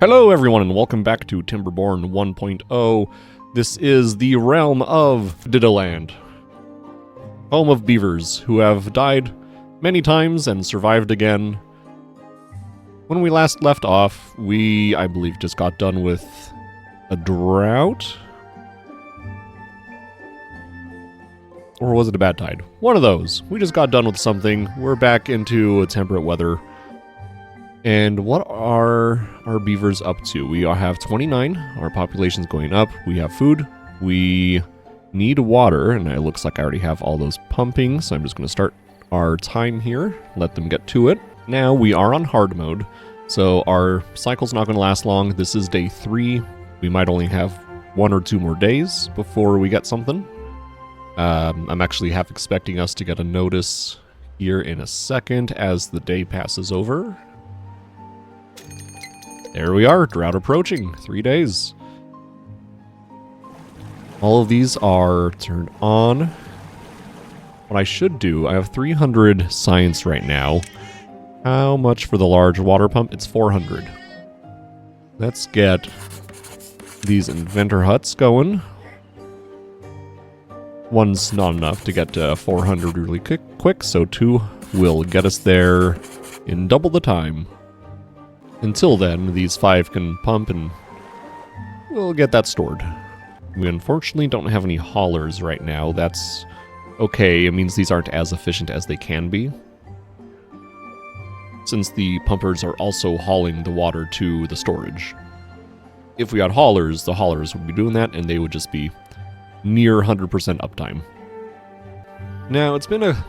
Hello everyone and welcome back to Timberborn 1.0. This is the realm of Didoland, home of beavers who have died many times and survived again. When we last left off, we, I believe, just got done with a drought? Or was it a bad tide? One of those. We just got done with something. We're back into temperate weather. And what are our beavers up to? We have 29. Our population's going up. We have food. We need water, and it looks like I already have all those pumping, so I'm just going to start our time here, let them get to it. Now we are on hard mode, so our cycle's not going to last long. This is day 3. We might only have 1 or 2 more days before we get something. I'm actually half expecting us to get a notice here in a second as the day passes over. There we are, drought approaching, 3 days. All of these are turned on. What I should do, I have 300 science right now. How much for the large water pump? It's 400. Let's get these inventor huts going. One's not enough to get to 400 really quick, so 2 will get us there in double the time. Until then, these 5 can pump and we'll get that stored. We unfortunately don't have any haulers right now. That's okay. It means these aren't as efficient as they can be, since the pumpers are also hauling the water to the storage. If we had haulers, the haulers would be doing that and they would just be near 100% uptime. Now, it's been a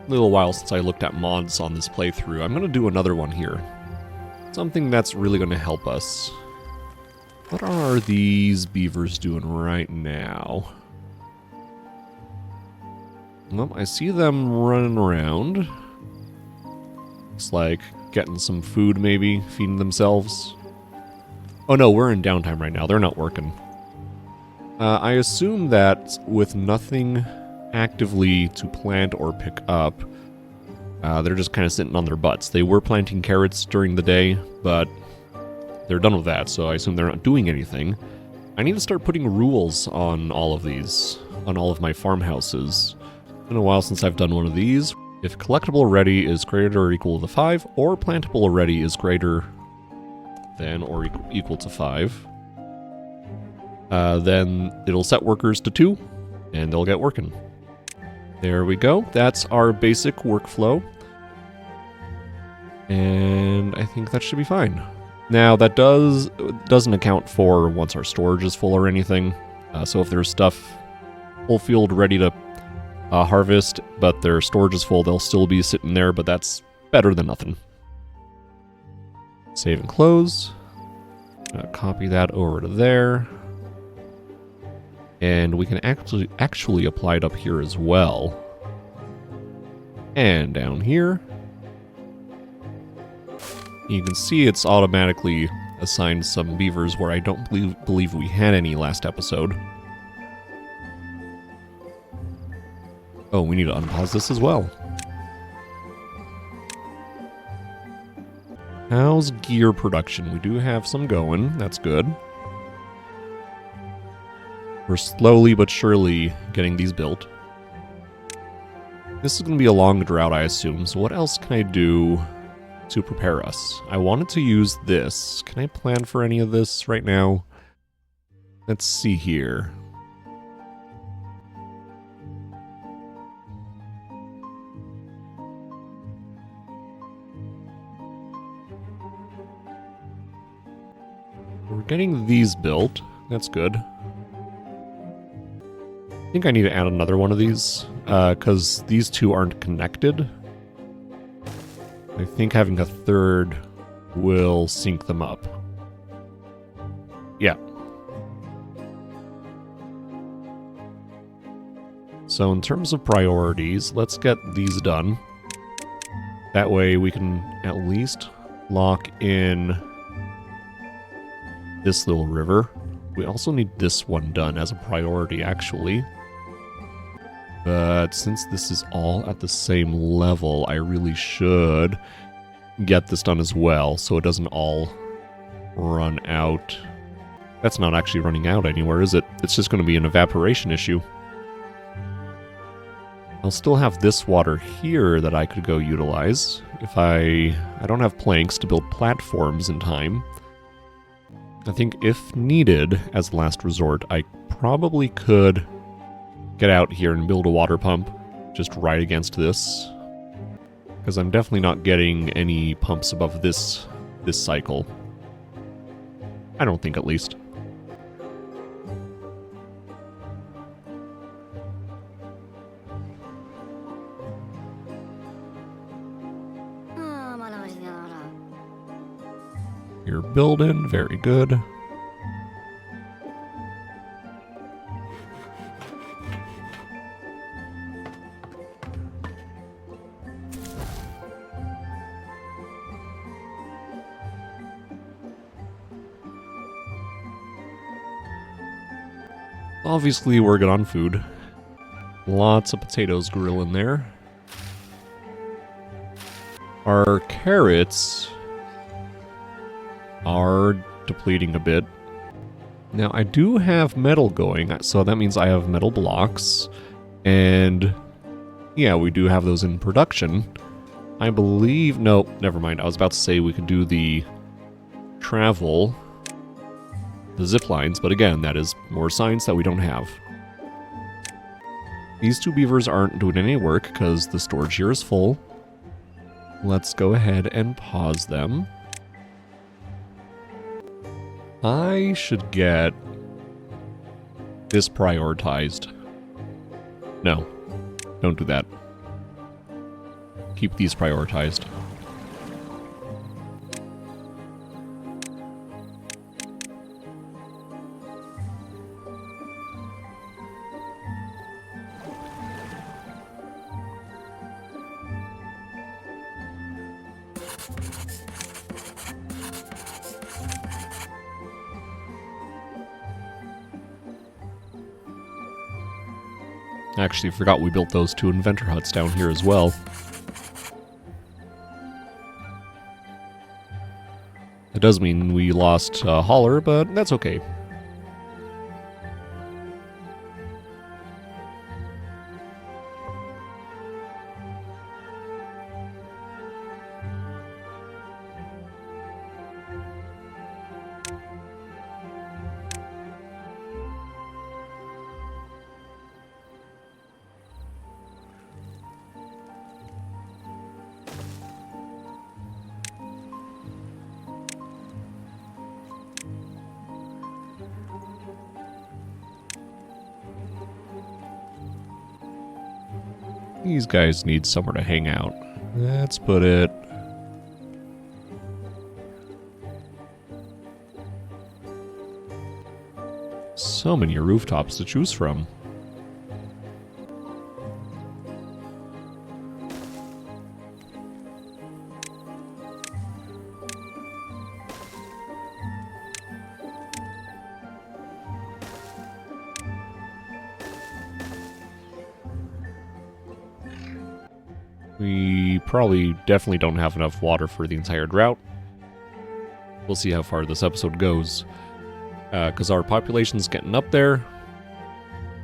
little while since I looked at mods on this playthrough. I'm going to do another one here. Something that's really going to help us. What are these beavers doing right now? Well, I see them running around. Looks like getting some food maybe, feeding themselves. Oh no, we're in downtime right now. They're not working. I assume that with nothing actively to plant or pick up, they're just kind of sitting on their butts. They were planting carrots during the day, but they're done with that, so I assume they're not doing anything. I need to start putting rules on all of these, on all of my farmhouses. It's been a while since I've done one of these. If collectible ready is greater or equal to 5, or plantable ready is greater than or equal to 5, then it'll set workers to 2, and they'll get working. There we go. That's our basic workflow. And I think that should be fine. Now, that doesn't account for once our storage is full or anything. So if there's stuff full field ready to harvest, but their storage is full, they'll still be sitting there, but that's better than nothing. Save and close. Copy that over to there. And we can actually apply it up here as well. And down here. You can see it's automatically assigned some beavers where I don't believe we had any last episode. Oh, we need to unpause this as well. How's gear production? We do have some going. That's good. We're slowly but surely getting these built. This is going to be a long drought, I assume, so what else can I do to prepare us? I wanted to use this. Can I plan for any of this right now? Let's see here. We're getting these built. That's good. I think I need to add another one of these, because these 2 aren't connected. I think having a third will sync them up. Yeah. So in terms of priorities, let's get these done. That way we can at least lock in this little river. We also need this one done as a priority, actually. But since this is all at the same level, I really should get this done as well, so it doesn't all run out. That's not actually running out anywhere, is it? It's just going to be an evaporation issue. I'll still have this water here that I could go utilize. If I don't have planks to build platforms in time. I think if needed, as a last resort, I probably could get out here and build a water pump just right against this. Because I'm definitely not getting any pumps above this cycle. I don't think, at least. You're building, very good. Obviously, we're good on food. Lots of potatoes grill in there. Our carrots are depleting a bit. Now, I do have metal going, so that means I have metal blocks. And yeah, we do have those in production. I believe... No, never mind. I was about to say we could do the travel, the zip lines, but again, that is more science that we don't have. These two beavers aren't doing any work because the storage here is full. Let's go ahead and pause them. I should get this prioritized. No, don't do that. Keep these prioritized. Actually, forgot we built those two inventor huts down here as well. It does mean we lost Holler, but that's okay. These guys need somewhere to hang out. Let's put it... So many rooftops to choose from. We probably definitely don't have enough water for the entire drought. We'll see how far this episode goes. Because our population's getting up there.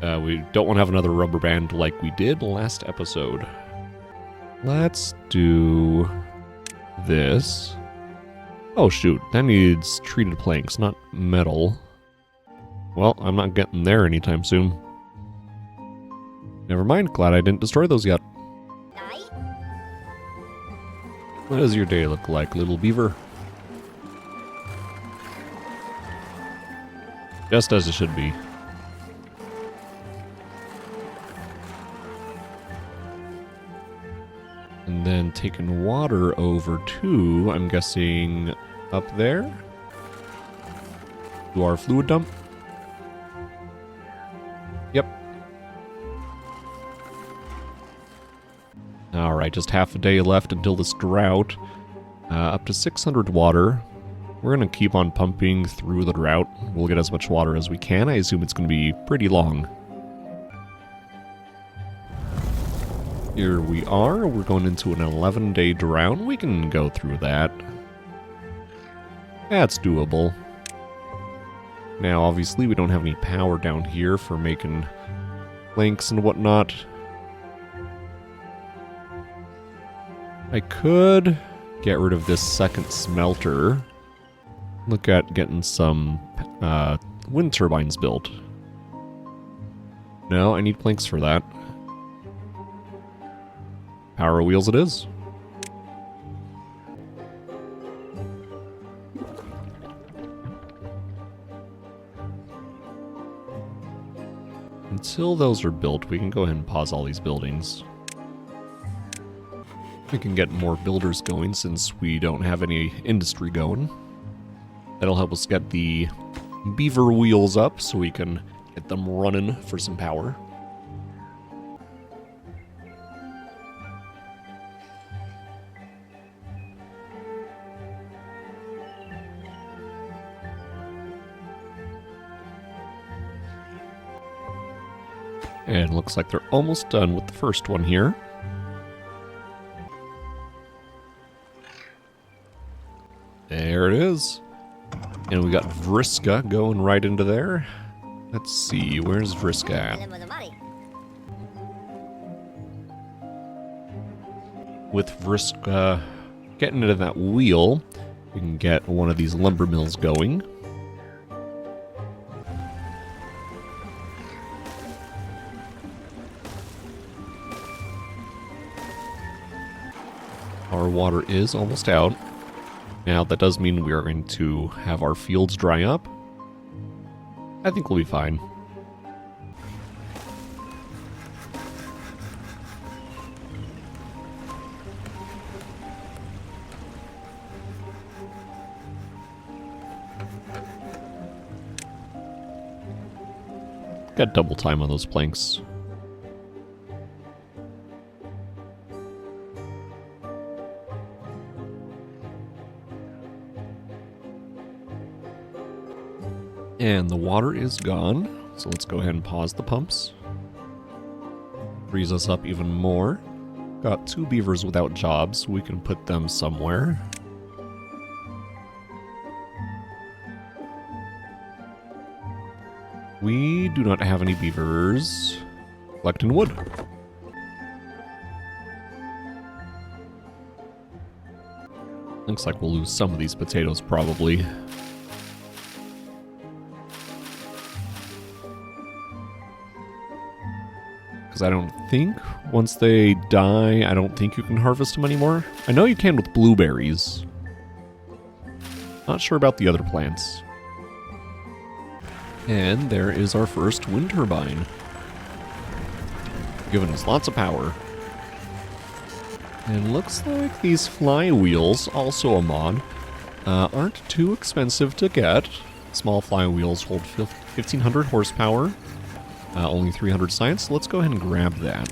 We don't want to have another rubber band like we did last episode. Let's do this. Oh shoot, that needs treated planks, not metal. Well, I'm not getting there anytime soon. Never mind, glad I didn't destroy those yet. What does your day look like, little beaver? Just as it should be. And then taking water over to, I'm guessing, up there? To our fluid dump? Yep. Alright, just half a day left until this drought. Up to 600 water. We're going to keep on pumping through the drought. We'll get as much water as we can. I assume it's going to be pretty long. Here we are. We're going into an 11-day drought. We can go through that. That's doable. Now, obviously, we don't have any power down here for making planks and whatnot. I could get rid of this second smelter. Look at getting some wind turbines built. No, I need planks for that. Power wheels it is. Until those are built, we can go ahead and pause all these buildings. We can get more builders going since we don't have any industry going. That'll help us get the beaver wheels up so we can get them running for some power. And looks like they're almost done with the first one here. There it is. And we got Vriska going right into there. Let's see, where's Vriska at? With Vriska getting into that wheel, we can get one of these lumber mills going. Our water is almost out. Now, that does mean we are going to have our fields dry up. I think we'll be fine. Got double time on those planks. And the water is gone, so let's go ahead and pause the pumps. Frees us up even more. Got 2 beavers without jobs, we can put them somewhere. We do not have any beavers collecting wood. Looks like we'll lose some of these potatoes probably. Because I don't think, once they die, I don't think you can harvest them anymore. I know you can with blueberries. Not sure about the other plants. And there is our first wind turbine. Giving us lots of power. And looks like these flywheels, also a mod, aren't too expensive to get. Small flywheels hold 1,500 horsepower. Only 300 science. Let's go ahead and grab that.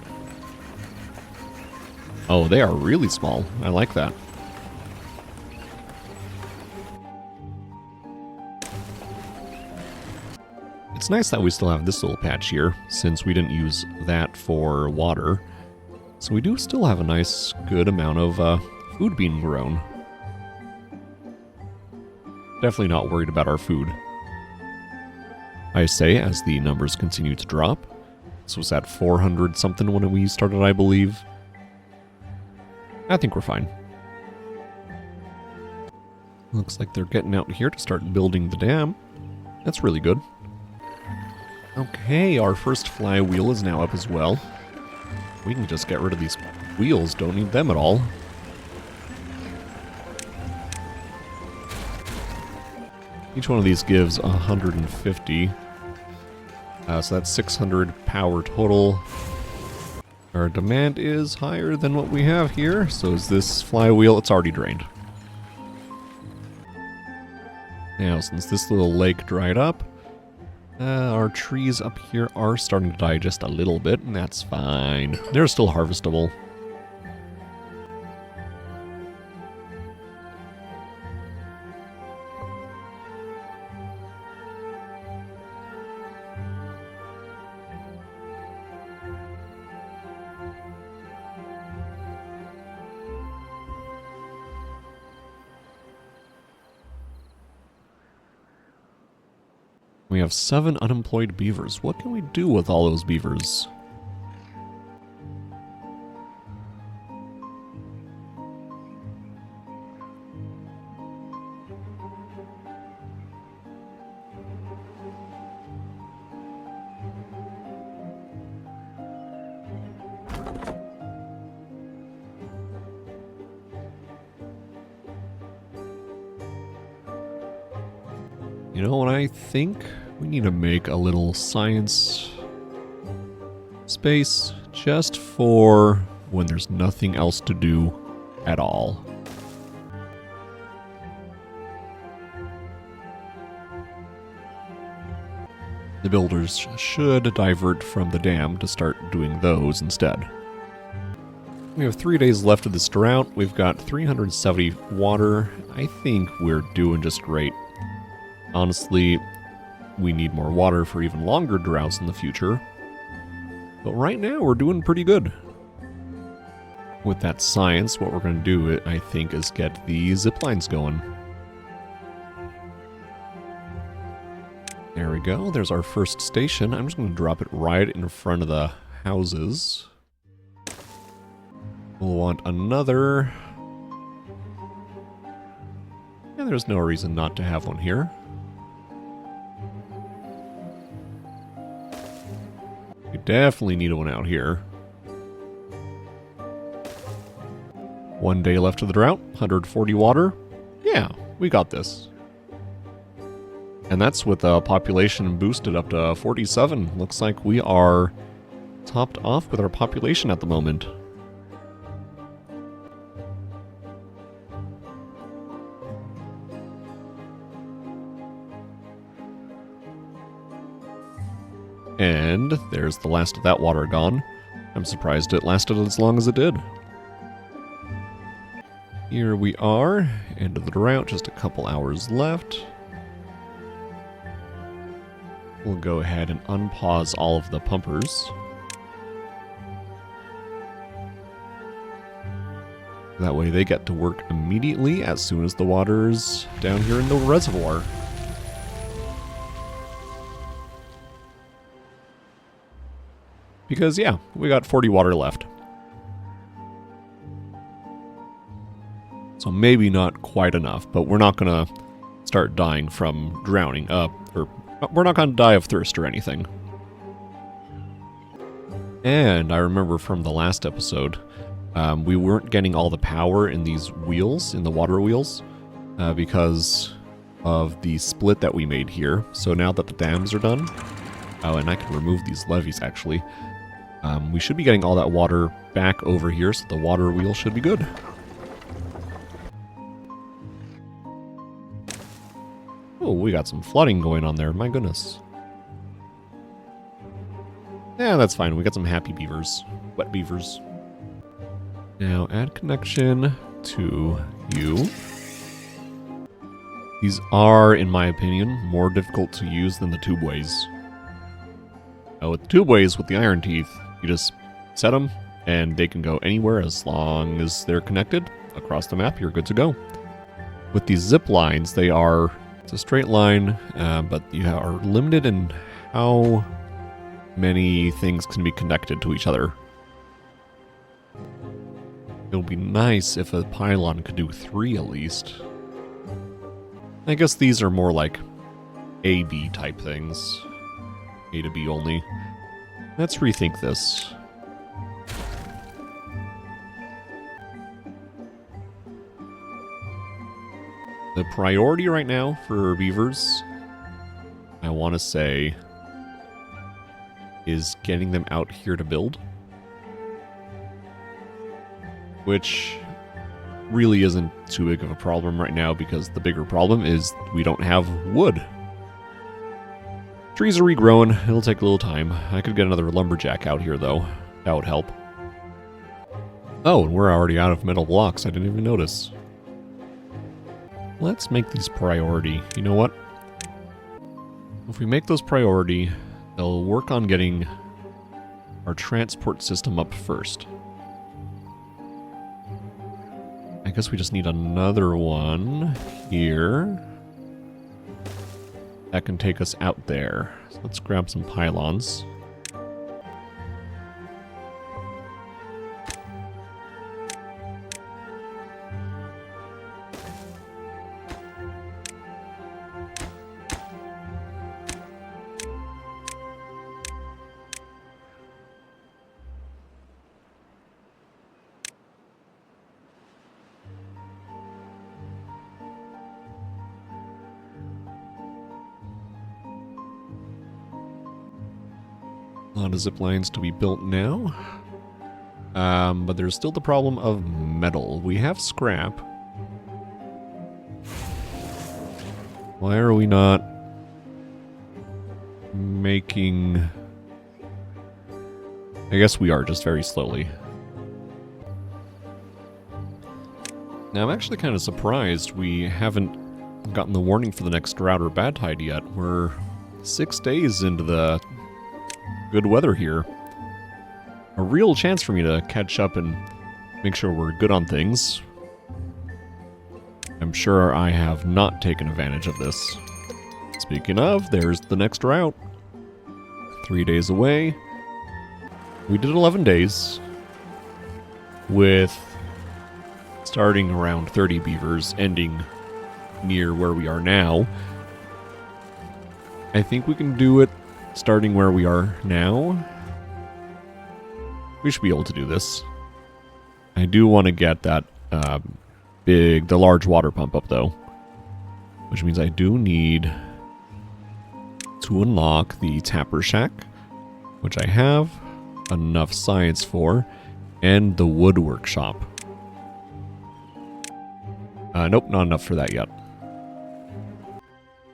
Oh, they are really small. I like that. It's nice that we still have this little patch here, since we didn't use that for water. So we do still have a nice, good amount of food being grown. Definitely not worried about our food. I say, as the numbers continue to drop. This was at 400 something when we started, I believe. I think we're fine. Looks like they're getting out here to start building the dam. That's really good. Okay, our first flywheel is now up as well. We can just get rid of these wheels, don't need them at all. Each one of these gives 150. So that's 600 power total. Our demand is higher than what we have here, so is this flywheel, it's already drained. Now, since this little lake dried up, our trees up here are starting to die just a little bit, and that's fine. They're still harvestable. We have 7 unemployed beavers. What can we do with all those beavers? You know what I think? We need to make a little science space just for when there's nothing else to do at all. The builders should divert from the dam to start doing those instead. We have 3 days left of this drought. We've got 370 water. I think we're doing just great. Honestly, we need more water for even longer droughts in the future. But right now, we're doing pretty good. With that science, what we're going to do, I think, is get the zip lines going. There we go. There's our first station. I'm just going to drop it right in front of the houses. We'll want another. Yeah, there's no reason not to have one here. We definitely need one out here. 1 day left of the drought, 140 water. Yeah, we got this. And that's with the population boosted up to 47. Looks like we are topped off with our population at the moment. And there's the last of that water gone. I'm surprised it lasted as long as it did. Here we are, end of the drought, just a couple hours left. We'll go ahead and unpause all of the pumpers. That way they get to work immediately as soon as the water's down here in the reservoir. Because, yeah, we got 40 water left. So maybe not quite enough, but we're not going to start dying from drowning, or we're not going to die of thirst or anything. And I remember from the last episode, we weren't getting all the power in these wheels, in the water wheels, because of the split that we made here. So now that the dams are done, oh, and I can remove these levees actually, we should be getting all that water back over here, so the water wheel should be good. Oh, we got some flooding going on there, my goodness. Yeah, that's fine, we got some happy beavers, wet beavers. Now add connection to you. These are, in my opinion, more difficult to use than the tubeways. With the tubeways, with the iron teeth, you just set them, and they can go anywhere as long as they're connected across the map. You're good to go. With these zip lines, it's a straight line, but you are limited in how many things can be connected to each other. It would be nice if a pylon could do 3 at least. I guess these are more like A-B type things. A to B only. Let's rethink this. The priority right now for beavers, I want to say, is getting them out here to build. Which really isn't too big of a problem right now, because the bigger problem is we don't have wood. Trees are regrowing. It'll take a little time. I could get another lumberjack out here, though. That would help. Oh, and we're already out of metal blocks. I didn't even notice. Let's make these priority. You know what? If we make those priority, they'll work on getting our transport system up first. I guess we just need another one here. that can take us out there. So let's grab some pylons. A lot of zip lines to be built now. But there's still the problem of metal. We have scrap. Why are we not making... I guess we are, just very slowly. Now, I'm actually kind of surprised we haven't gotten the warning for the next drought or bad tide yet. We're 6 days into the good weather here. A real chance for me to catch up and make sure we're good on things. I'm sure I have not taken advantage of this. Speaking of, there's the next drought. 3 days away. We did 11 days with starting around 30 beavers, ending near where we are now. I think we can do it starting where we are now. We should be able to do this. I do want to get that the large water pump up though, which means I do need to unlock the tapper shack, which I have enough science for, and the wood workshop. Nope, not enough for that yet.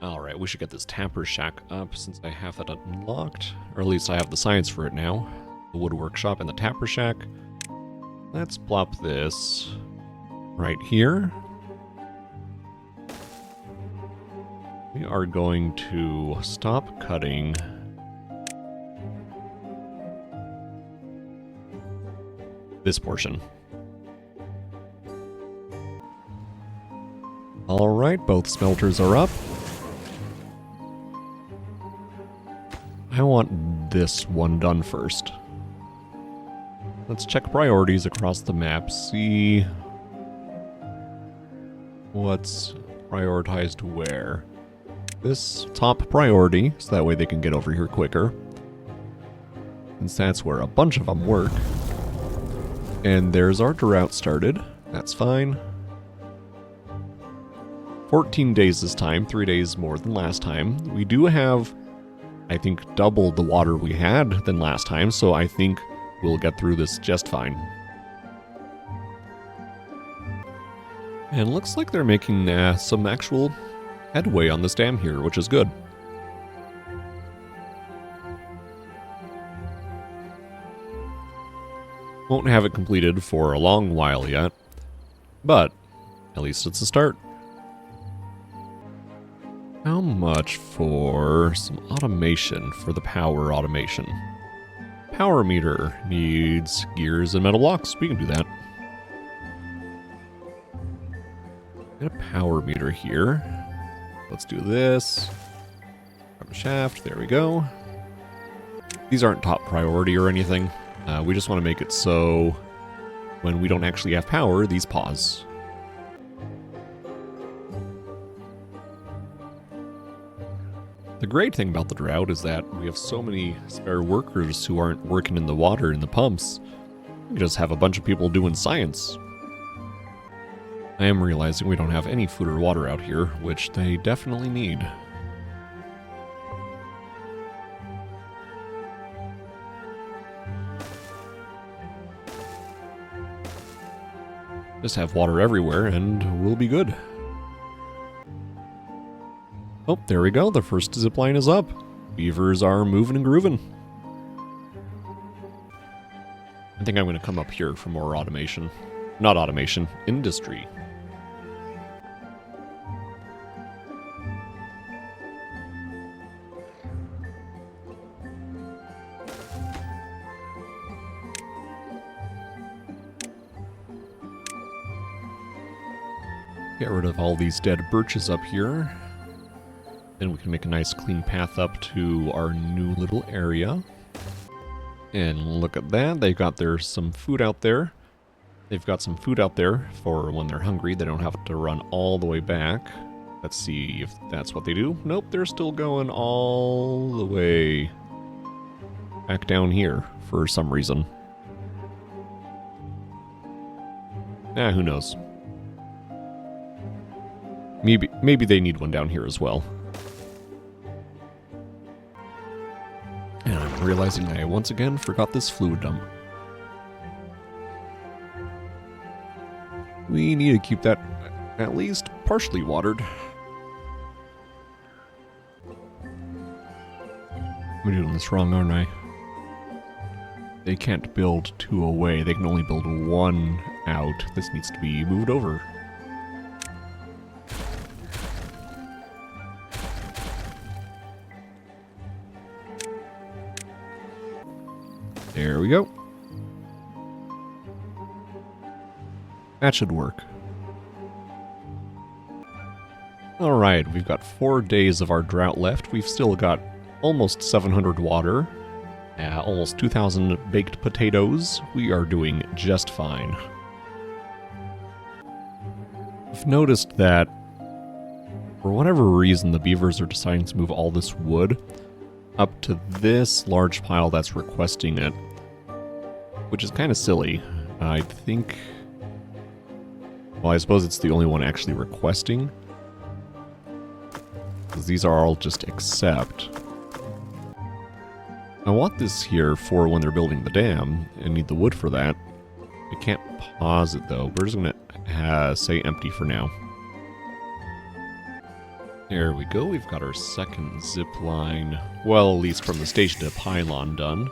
Alright, we should get this tapper shack up since I have that unlocked, or at least I have the science for it now. The wood workshop and the tapper shack. Let's plop this right here. We are going to stop cutting this portion. Alright, both smelters are up. I want this one done first. Let's check priorities across the map, see what's prioritized where. This top priority, so that way they can get over here quicker. Since that's where a bunch of them work. And there's our drought started. That's fine. 14 days this time, 3 days more than last time. We do have, I think, double the water we had than last time, so I think we'll get through this just fine. And it looks like they're making some actual headway on this dam here, which is good. Won't have it completed for a long while yet, but at least it's a start. How much for some automation for the power automation? Power meter needs gears and metal blocks. We can do that. Get a power meter here. Let's do this. Grab a shaft. There we go. These aren't top priority or anything. We just want to make it so when we don't actually have power, these pause. The great thing about the drought is that we have so many spare workers who aren't working in the water in the pumps. We just have a bunch of people doing science. I am realizing we don't have any food or water out here, which they definitely need. Just have water everywhere and we'll be good. Oh, there we go. The first zipline is up. Beavers are moving and grooving. I think I'm going to come up here for more automation. Not automation, industry. Get rid of all these dead birches up here. Then we can make a nice clean path up to our new little area. And look at that, they've got some food out there. They've got some food out there for when they're hungry. They don't have to run all the way back. Let's see if that's what they do. Nope, they're still going all the way back down here for some reason. Who knows? Maybe they need one down here as well. And I'm realizing I once again forgot this fluid dump. We need to keep that at least partially watered. I'm doing this wrong, aren't I? They can't build two away. They can only build one out. This needs to be moved over. There we go. That should work. Alright, we've got 4 days of our drought left. We've still got almost 700 water. Almost 2,000 baked potatoes. We are doing just fine. I've noticed that for whatever reason the beavers are deciding to move all this wood up to this large pile that's requesting it, which is kind of silly. I think... well, I suppose it's the only one actually requesting, because these are all just accept. I want this here for when they're building the dam and need the wood for that. I can't pause it though. We're just going to say empty for now. There we go. We've got our second zip line, well, at least from the station to pylon done.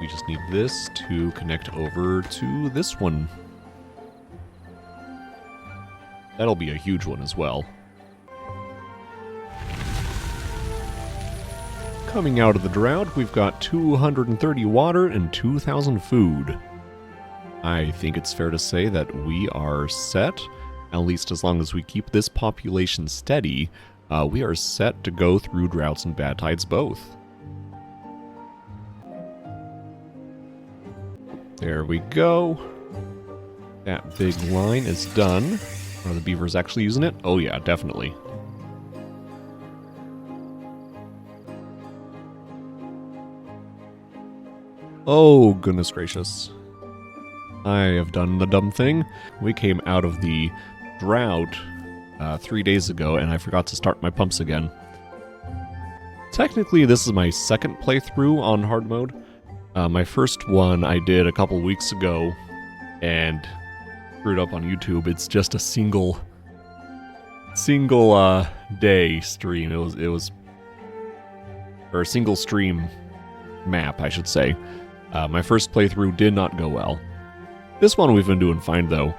We just need this to connect over to this one. That'll be a huge one as well. Coming out of the drought, we've got 230 water and 2,000 food. I think it's fair to say that we are set, at least as long as we keep this population steady, we are set to go through droughts and bad tides both. There we go. That big line is done. Are the beavers actually using it? Oh yeah, definitely. Oh, goodness gracious. I have done the dumb thing. We came out of the drought 3 days ago, and I forgot to start my pumps again. Technically, this is my second playthrough on hard mode. My first one I did a couple weeks ago, and threw it up on YouTube. It's just a single day stream. It was or a single stream map, I should say. My first playthrough did not go well. This one we've been doing fine, though.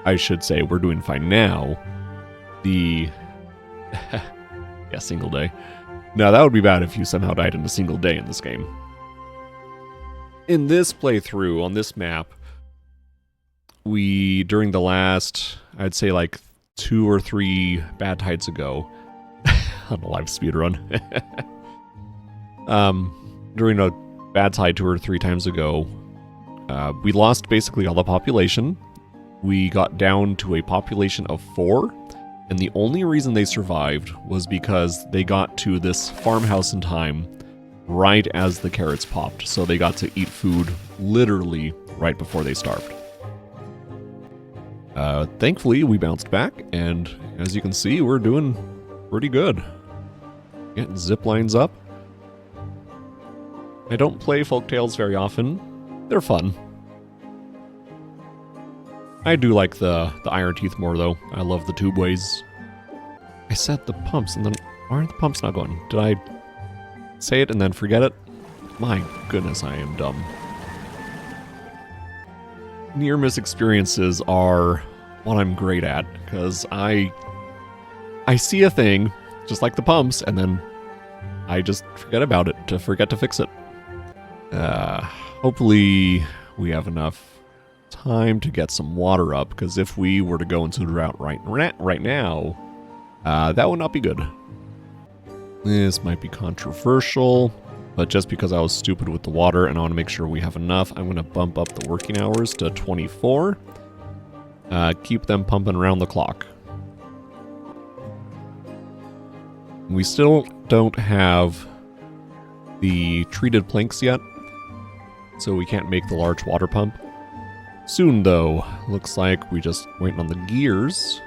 I should say we're doing fine now. The... yeah, single day. No, that would be bad if you somehow died in a single day in this game. In this playthrough, on this map, we, during the last, I'd say like 2 or 3 bad tides ago, on a live speedrun, during a bad tide 2 or 3 times ago, we lost basically all the population. We got down to a population of 4, and the only reason they survived was because they got to this farmhouse in time right as the carrots popped, so they got to eat food literally right before they starved. Thankfully, we bounced back, and as you can see, we're doing pretty good. Getting zip lines up. I don't play folktales very often. They're fun. I do like the Iron Teeth more, though. I love the tubeways. I said the pumps, and then why aren't the pumps not going? Did I say it and then forget it? My goodness, I am dumb. Near-miss experiences are what I'm great at, because I see a thing, just like the pumps, and then I just forget about it, to forget to fix it. Hopefully we have enough time to get some water up, because if we were to go into the drought right now, That would not be good. This might be controversial, but just because I was stupid with the water and I want to make sure we have enough, I'm going to bump up the working hours to 24. Keep them pumping around the clock. We still don't have the treated planks yet, so we can't make the large water pump. Soon, though. Looks like we just waiting on the gears.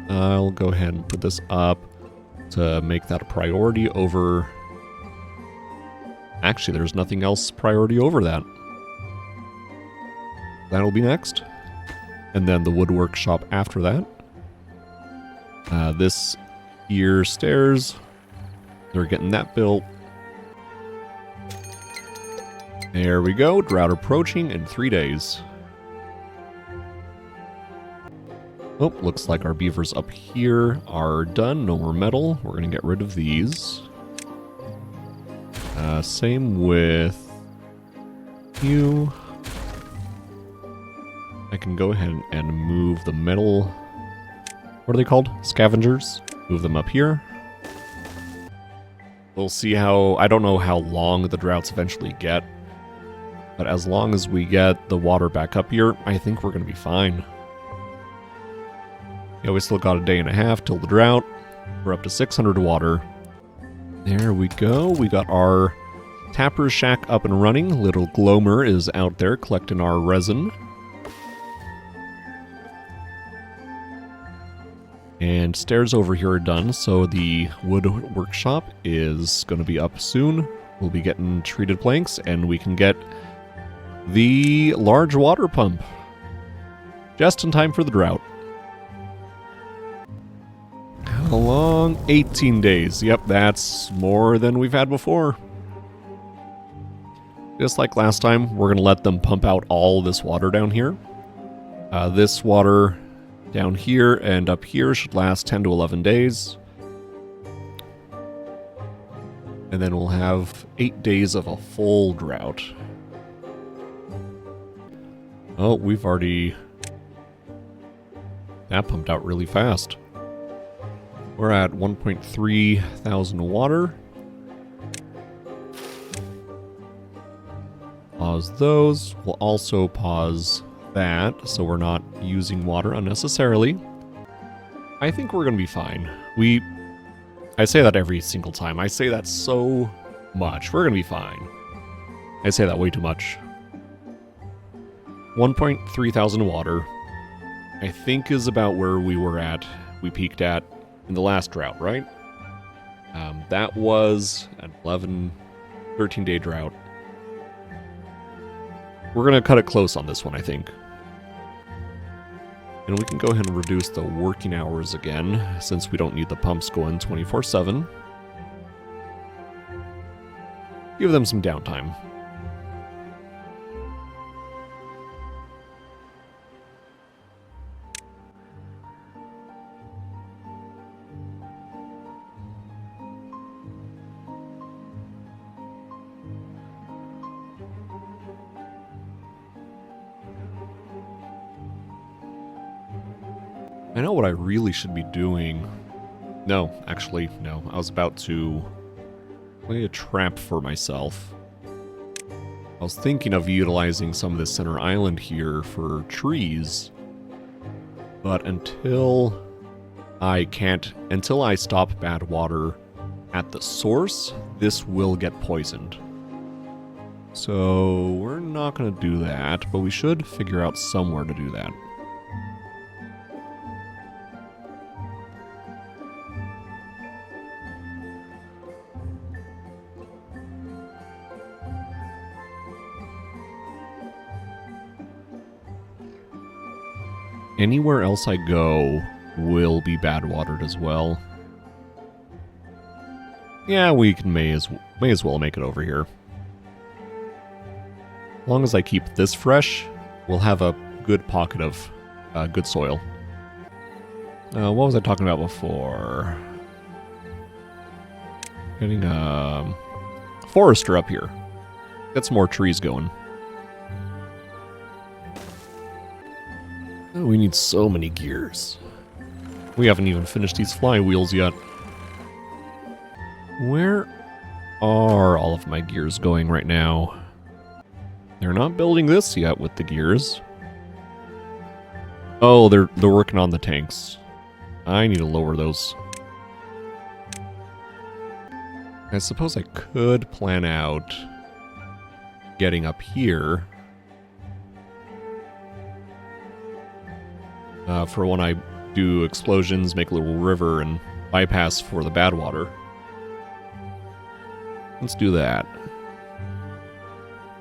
I'll go ahead and put this up to make that a priority over... Actually, there's nothing else priority over that. That'll be next. And then the wood workshop after that. This here stairs, they're getting that built. There we go, drought approaching in 3 days. Oh, looks like our beavers up here are done. No more metal. We're going to get rid of these. Same with you. I can go ahead and move the metal... What are they called? Scavengers. Move them up here. We'll see how... I don't know how long the droughts eventually get. But as long as we get the water back up here, I think we're going to be fine. Yeah, we still got a day and a half till the drought. We're up to 600 water. There we go. We got our tapper's shack up and running. Little Glomer is out there collecting our resin. And stairs over here are done, so the wood workshop is going to be up soon. We'll be getting treated planks, and we can get the large water pump. Just in time for the drought. How long? 18 days. Yep, that's more than we've had before. Just like last time, we're going to let them pump out all this water down here. This water down here and up here should last 10 to 11 days. And then we'll have 8 days of a full drought. Oh, we've already... That pumped out really fast. We're at 1.3 thousand water. Pause those. We'll also pause that, so we're not using water unnecessarily. I think we're going to be fine. I say that every single time. I say that so much. We're going to be fine. I say that way too much. 1.3 thousand water, I think, is about where we were at. We peaked at in the last drought, right? That was an 13-day drought. We're going to cut it close on this one, I think. And we can go ahead and reduce the working hours again, since we don't need the pumps going 24/7. Give them some downtime. I know what I really should be doing. No, actually, no. I was about to lay a trap for myself. I was thinking of utilizing some of this center island here for trees. But until I stop bad water at the source, this will get poisoned. So we're not going to do that, but we should figure out somewhere to do that. Anywhere else I go will be bad watered as well. Yeah, we can may as well make it over here. As long as I keep this fresh, we'll have a good pocket of good soil. What was I talking about before? Getting a forester up here. Get some more trees going. Oh, we need so many gears. We haven't even finished these flywheels yet. Where are all of my gears going right now? They're not building this yet with the gears. Oh, they're working on the tanks. I need to lower those. I suppose I could plan out getting up here for when I do explosions, make a little river, and bypass for the bad water. Let's do that.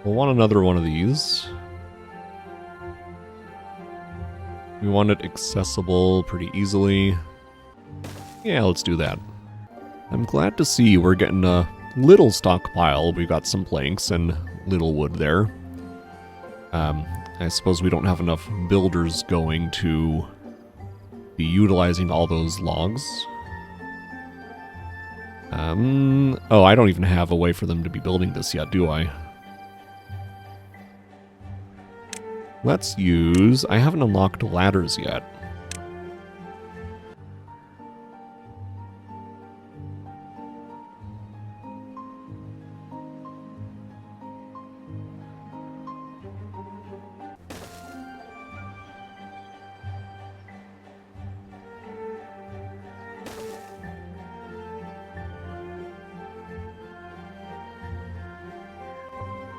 We'll want another one of these. We want it accessible pretty easily. Yeah, let's do that. I'm glad to see we're getting a little stockpile. We've got some planks and little wood there. I suppose we don't have enough builders going to be utilizing all those logs. Oh, I don't even have a way for them to be building this yet, do I? Let's use... I haven't unlocked ladders yet.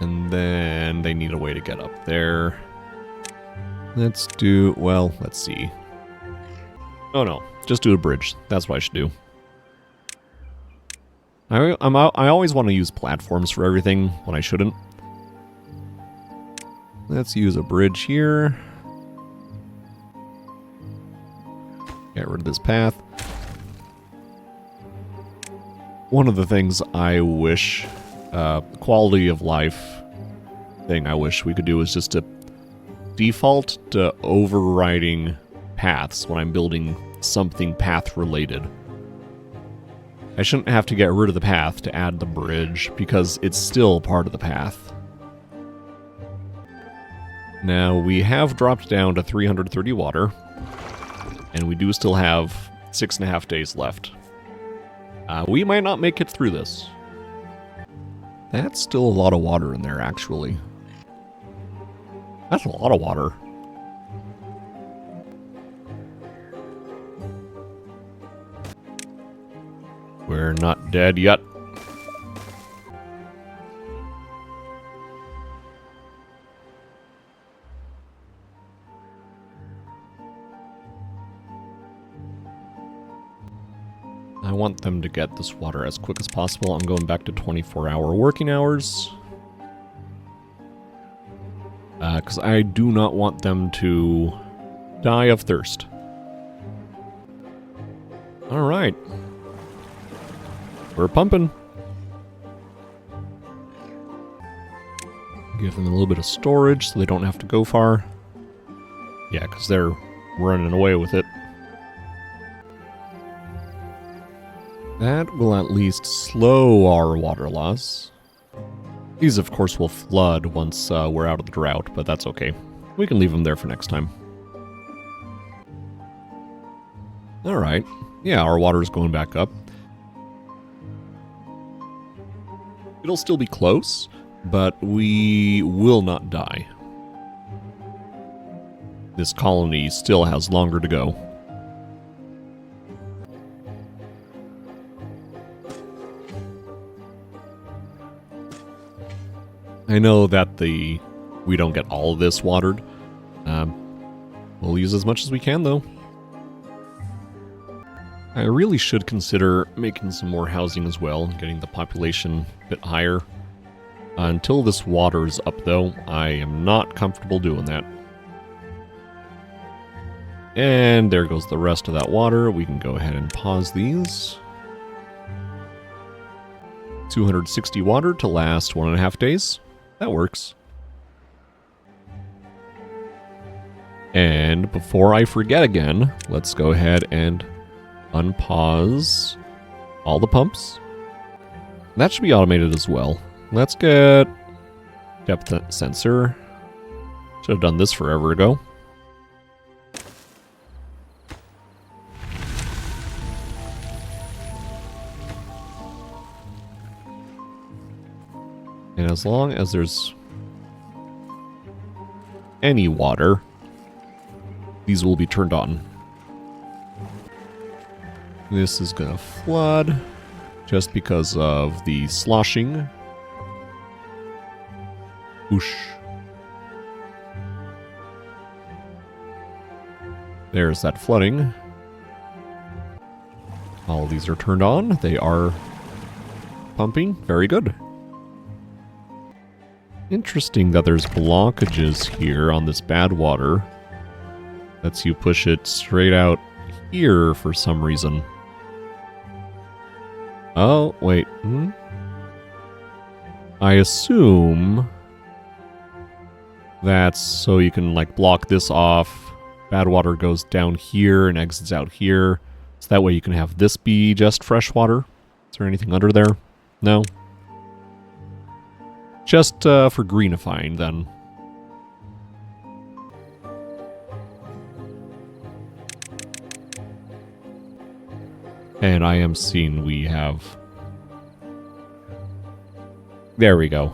And then they need a way to get up there. Let's do... well, let's see. Oh no, just do a bridge. That's what I should do. I always want to use platforms for everything when I shouldn't. Let's use a bridge here. Get rid of this path. One of the things I wish... quality of life thing I wish we could do is just to default to overriding paths when I'm building something path related. I shouldn't have to get rid of the path to add the bridge because it's still part of the path. Now we have dropped down to 330 water and we do still have 6.5 days left. We might not make it through this. That's still a lot of water in there, actually. That's a lot of water. We're not dead yet. I want them to get this water as quick as possible. I'm going back to 24-hour working hours. Because I do not want them to die of thirst. Alright. We're pumping. Give them a little bit of storage so they don't have to go far. Yeah, because they're running away with it. That will at least slow our water loss. These, of course, will flood once we're out of the drought, but that's okay. We can leave them there for next time. Alright. Yeah, our water's going back up. It'll still be close, but we will not die. This colony still has longer to go. I know that we don't get all of this watered. We'll use as much as we can, though. I really should consider making some more housing as well, getting the population a bit higher. Until this water's up, though, I am not comfortable doing that. And there goes the rest of that water. We can go ahead and pause these. 260 water to last 1.5 days. That works. And before I forget again, let's go ahead and unpause all the pumps. That should be automated as well. Let's get depth sensor. Should have done this forever ago. And as long as there's any water, these will be turned on. This is gonna flood just because of the sloshing. Whoosh. There's that flooding. All of these are turned on. They are pumping. Very good. Interesting that there's blockages here on this bad water. Lets you push it straight out here for some reason. Oh, wait. I assume that's so you can, like, block this off. Bad water goes down here and exits out here. So that way you can have this be just fresh water. Is there anything under there? No? Just for greenifying, then. And I am seeing we have... There we go.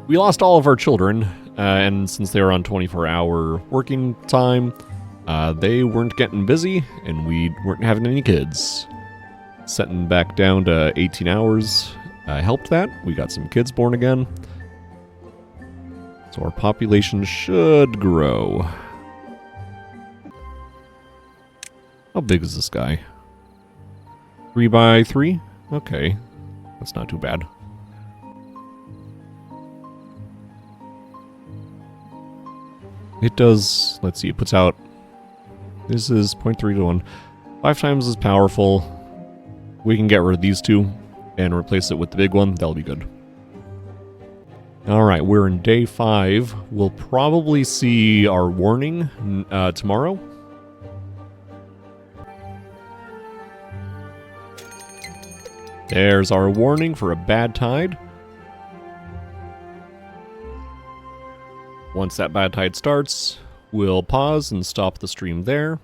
We lost all of our children, and since they were on 24-hour working time, they weren't getting busy, and we weren't having any kids. Setting back down to 18 hours helped that. We got some kids born again. So our population should grow. How big is this guy? 3 by 3? Okay. That's not too bad. It does, let's see, it puts out, this is 0.3 to 1. 5 times as powerful. We can get rid of these two and replace it with the big one. That'll be good. Alright, we're in day 5. We'll probably see our warning tomorrow. There's our warning for a bad tide. Once that bad tide starts, we'll pause and stop the stream there.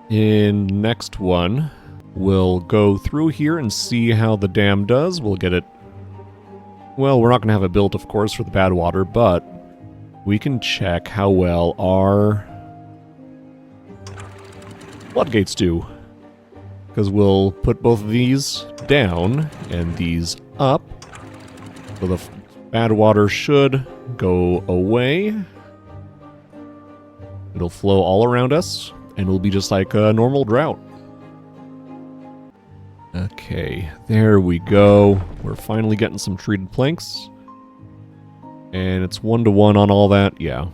In next one, we'll go through here and see how the dam does. We'll get it... Well, we're not going to have it built, of course, for the bad water, but we can check how well our floodgates do. Because we'll put both of these down and these up. So the bad water should go away. It'll flow all around us, and it'll be just like a normal drought. Okay, there we go. We're finally getting some treated planks. And it's 1-to-1 on all that, yeah.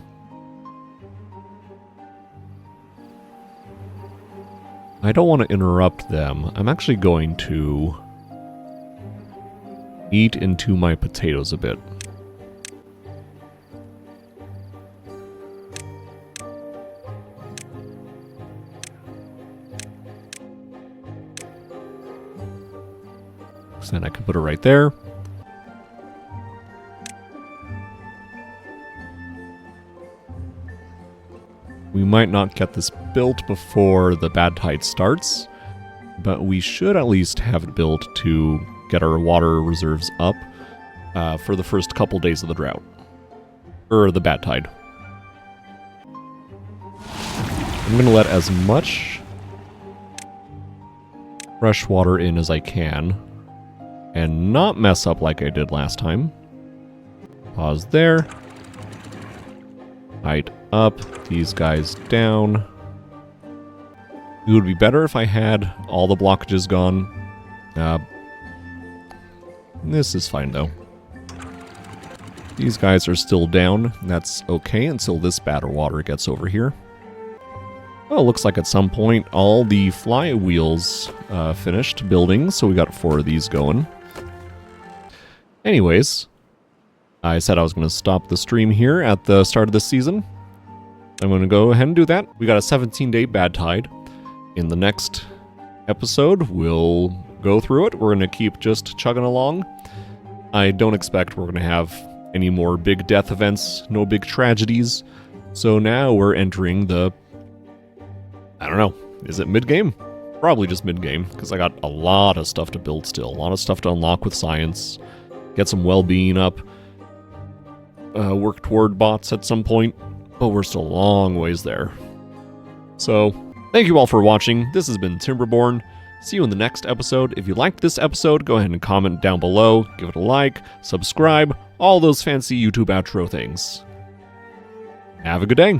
I don't want to interrupt them. I'm actually going to eat into my potatoes a bit. So then I can put it right there. We might not get this built before the bad tide starts, but we should at least have it built to get our water reserves up for the first couple days of the drought. Or the bad tide. I'm going to let as much fresh water in as I can, and not mess up like I did last time. Pause there. Height up, these guys down. It would be better if I had all the blockages gone. This is fine though. These guys are still down. That's okay until this bad water gets over here. Well, looks like at some point all the flywheels finished building, so we got 4 of these going. Anyways, I said I was going to stop the stream here at the start of this season. I'm going to go ahead and do that. We got a 17-day bad tide. In the next episode, we'll go through it. We're going to keep just chugging along. I don't expect we're going to have any more big death events, no big tragedies. So now we're entering the... I don't know. Is it mid-game? Probably just mid-game, because I got a lot of stuff to build still. A lot of stuff to unlock with science. get some well-being up, work toward bots at some point, but we're still a long ways there. So, thank you all for watching. This has been Timberborn. See you in the next episode. If you liked this episode, go ahead and comment down below, give it a like, subscribe, all those fancy YouTube outro things. Have a good day.